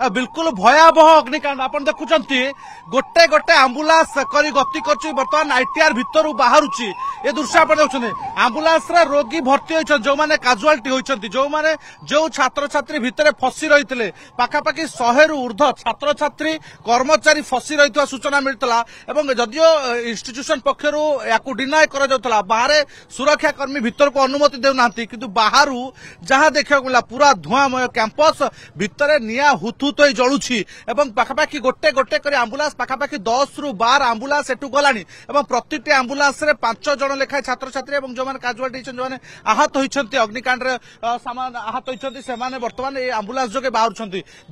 बिल्कुल भयावह अग्निकांड आप देखुंत गोटे गोटे आंबुलांस करी गति कर बर्तमान आईटीआर भितर बाहर ये दृश्य आप देखते आंबुलांस रोगी भर्ती होती जो मैंने काजुआलिटी होती जो मैंने जो छात्र छात्री भितर फसी रही पाखापाखि 100 रु ऊर्ध्व छात्र छात्री कर्मचारी फसी रही सूचना मिलता जदियो इंस्टीट्यूशन पक्षर या डिनाय कर बाहर सुरक्षाकर्मी भितर को अनुमति देना कि बाहर जहाँ देखा मिला पूरा धुआंमय कैंपस भितर निआ हुतुत जलुची पाखापाखि गोटे गोटे कर आंबुलांस पाखापाखि 10 रु 12 आंबुलांस एटू गलानी प्रति आंबुलांस 5 जन लेखाएं छात्र छात्री जो काजुआलिटी जो आहत होती अग्निकांड आहत होती से बर्तमान ये आंबुलांस जोगे बाहर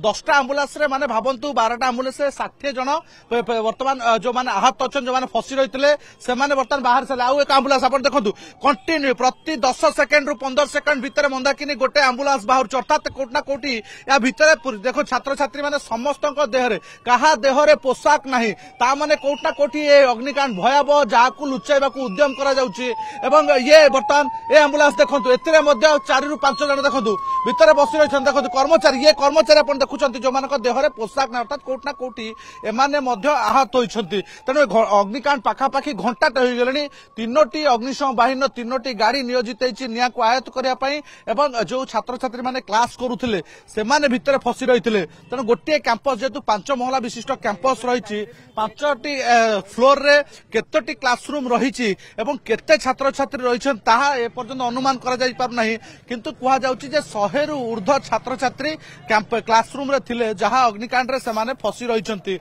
10टा आंबुलांस माने भावंतु 12टा आंबुलांस 60 जन बर्तमान जो मैंने आहत अच्छा जो मैंने फसी रही से बर्तमान बाहर सारे आउ एक आंबुलांस आप देखो कंटिन्यू प्रति 10 सेकेंड रु 15 सेकेंड भितर मंदाकिनी गोटे आंबुलांस बाहर अर्थात कोटी ना कोटी या भितर देखो छात्र छात्री मैंने समस्त देहरे कहा देहरे पोशाक नहीं ताने कोटी ना कोटी ये अग्निकांड भयावह जहाँ लुचाइवा उद्यम करा ये बर्तमान ये आंबुलांस देखो ए 4 रु 5 जन देखो भितर बसी रही देखो कर्मचारी ये कर्मचारी आप देखुं जो मान देहरे पोशाक ना अर्थात कोटी ना कोटी एमाने आहत होती तेणु अग्निकांड पाखापाखि घंटाटे हो गले 3टी अग्निशम बाहिनी 3टी गाड़ी नियोजित निआ को आयत्त करने जो छात्र छात्री मैंने क्लास करुले से भितर फसी रही तेणु गोटे कैंपस जेहेतु 5 महला विशिष्ट कैंपस रही 5टी फ्लोर रे केतोटी क्लासरूम रही केते छात्र छात्री रही एपर्यंत अनुमान करना किंतु कह जाउछि जे 100 रु ऊर्ध्व छात्र छात्री क्लासरूम रे थिले जहां अग्निकांड रे सेमाने फसी रही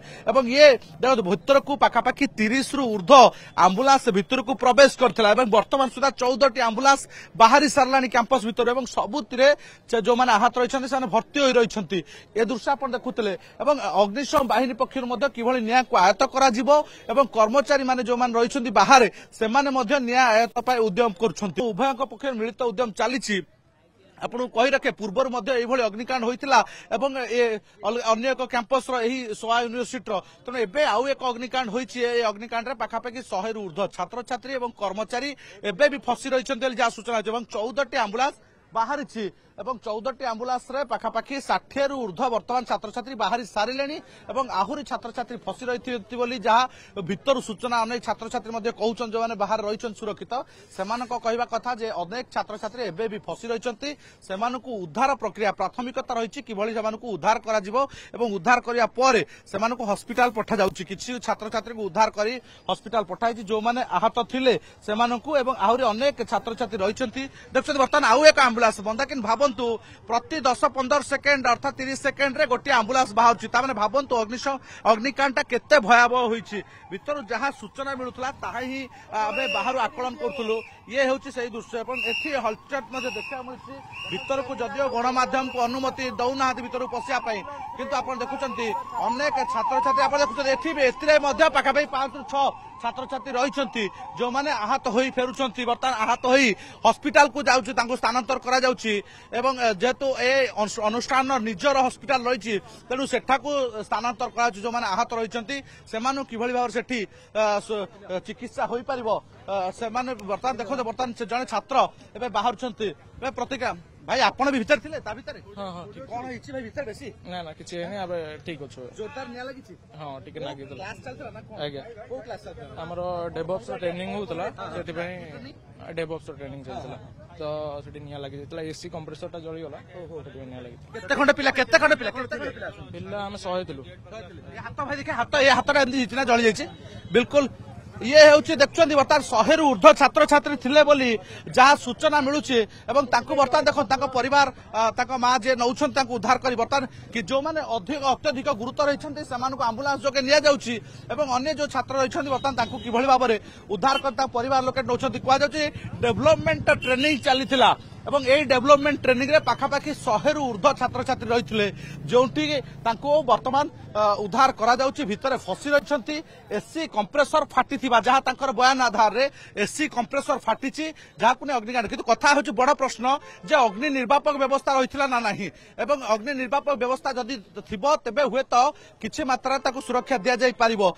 ये देखो भितर को पाखापाखि 30 रु ऊर्ध्व आंबुलांस भितर को प्रवेश करथिला वर्तमान सुधा 14टी आंबुलांस बाहरी सारलानी कैंपस भितर सबुतिरे जो मैंने आहत रही से भर्ती हो रही ए दृश्य आप देखुले अग्निशम बाहिनी पक्षर किभली निआ को आयत्त करा कर्मचारी माने जो मैंने रही बाहर से निआ आयत्त उद्यम कर उभय पक्ष मिलित उद्यम चली आपको कही रखे पूर्व अग्निकांड होता अन्य एक कैंपस सोआ यूनिवर्सिटी तेणु एवं आउ एक अग्निकांड होती अग्निकांड में पाखापाखि 100 रु ऊर्ध्व छात्र छात्री और कर्मचारी एवं भी फसी रही जहाँ सूचना 14टी आंबुलांस बाहरी 14टी आंबुलांस पाखापाखि 60 रु ऊर्ध्व वर्तमान छात्र छात्री बाहरी सारे आहरी छात्र छात्री फसी रही जहाँ भितर सूचना अनेक छात्र छात्री कहते जो मैंने बाहर रही सुरक्षित से कहवा कथा जे अनेक छात्र छात्री एवं भी फसी रही से उद्धार प्रक्रिया प्राथमिकता रही कि उद्धार उद्धार करने हस्पिटाल पठा जाउछि किछि छात्र छात्री को उद्धार कर हस्पिटाल पठाई जो मैंने आहत थिले से आहरी अनेक छात्र छात्री रही देखते बर्तमान आउ एक आंबुलांस बंदा कि प्रति 10-15 सेकेंड अर्थात 30 सेकेंड रे गोटे आंबुलांस बाहर भावंतु अग्निकांड केते भयावह होइछि भितर जहाँ सूचना मिलुला ताहा ही आमे बाहर आकलन करूँ ये हूँ से दृश्य एथि हलचट देखा मिली भितर को जदियो गणमाध्यम को अनुमति दौना भितर पशियापाई किंतु आप देखुं अनेक छात्र छात्री आप देखुं पाखापाखि 5 रु 6 छात्र छात्री रही जो मैंने आहत हो फेरुंट बर्तमान आहत हो हस्पिटाल को जाऊँ स्थानांतर करा जेहेतु ए अनुष्ठान निजर हस्पिटाल रही तेणु सेठा को स्थानांतर करा जो मैंने आहत रही से किभली भाव से चिकित्सा हो पार से बर्तमान देखो बर्तमान से जड़े छात्र एवं बाहर प्रतिक्रिया भाई आपण भी भीतर थिले ता भीतर हां हां कोन हिची भाई भीतर बेसी ना ना किछ नै अब ठीक अछि जोरदार निया लागि छी हां ठीक लागि क्लास चलतला ना कोन आज्ञा को क्लास चलतला हमरो डेवऑप्स ट्रेनिंग होतला सेति पई डेवऑप्स ट्रेनिंग चलतला तो सेति निया लागि जेतला एसी कंप्रेसर ता जळी गला ओहो सेति निया लागि केते खंड पिला पिला हम 100 थिलु ये हाथ भाई देखे हाथ ये हाथ रे हिची ना जळी जायछि बिल्कुल ये हूँ देखुं बर्तमान 100 रु ऊर्ध्व छात्र छात्री थिले बोली जहाँ सूचना मिलूची बर्तमान देखो परिवार माँ जे नौ उद्धार कर बर्तमान कि जो मैंने अत्यधिक गुरुतर रही से आंबुलांस जोगे नि जाऊँगी अन्य जो छात्र रही बर्तमान किभली भाव में उद्धार कर परिवार लोके नौ कहुच्छे डेभलपमेंट ट्रेनिंग चली डेभलपमेंट ट्रेनिंग रे पाखापाखि 100 रु ऊर्ध्व छात्र छात्री रही जो बर्तमान उद्धार करा जाउछि भितर फसी रही एसी कंप्रेसर फाटी जहाँ बयान आधार रे एसी कंप्रेसर फाटी जहाँ अग्निकांड किंतु कथा हूँ बड़ प्रश्न जे अग्नि निर्वापक व्यवस्था रही ना नहीं अग्नि निर्वापक व्यवस्था जदि थिबो तेबे हुए तो किछि मात्रा सुरक्षा दि जाई पारिबो।